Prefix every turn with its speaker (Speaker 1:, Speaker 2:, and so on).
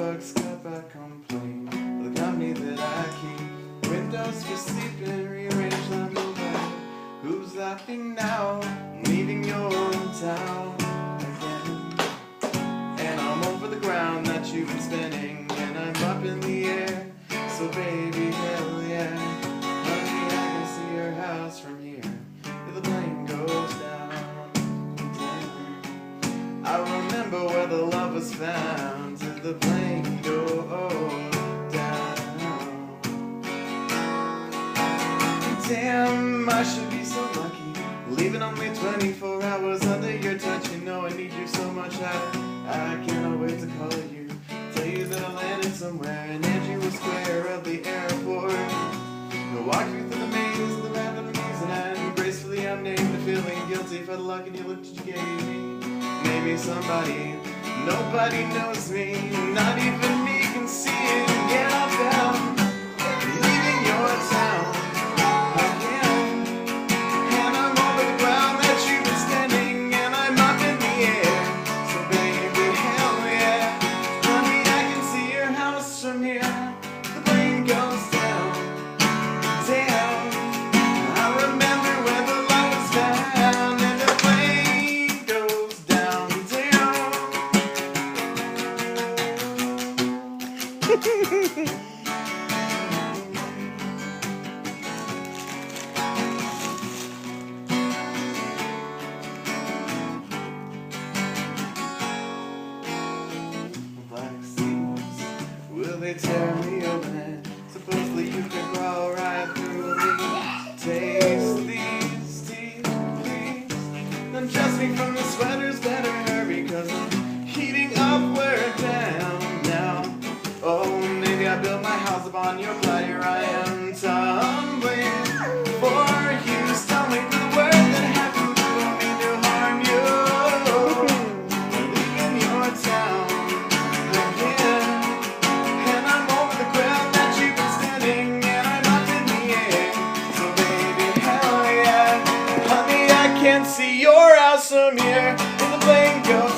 Speaker 1: Starbucks cup I complain. The company that I keep, windows for sleeping, rearrange the movement. Who's laughing now, leaving your town again? And I'm over the ground that you've been spinning, and I'm up in the air, so baby, hell yeah. Honey, I can see your house from here, if the plane goes down. I remember where the love was found, till the plane goes down. Damn, I should be so lucky, leaving only 24 hours under your touch. You know I need you so much, I cannot wait to call you, tell you that I landed somewhere and hand you a square of the airport. I'll walk you through the maze of the bathrooms, and gracefully I'm named, feeling guilty for the luck and you look that you gave me. Maybe somebody, nobody knows me, not even me can see it. Yeah, I found leaving your town again, and I'm over the ground that you've been standing, and I'm up in the air. So baby, hell yeah, honey, I can see your house from here. The plane goes down, down. I remember where the light was found, and the plane goes down, down. Black seas, will they tear me open? Supposedly you can crawl right through me. Taste these teeth, please. Undress me from the sweaters, better hurry, 'cause I'm heating up, we're down now. Oh, maybe I built my house upon your blood, here I am tumbling for you. Stumbling through the words that have to do for me to harm you. Leaving your town again, and I'm over the ground that you've been standing, and I'm up in the air. So baby, hell yeah, honey, I can see your house from here, and the plane goes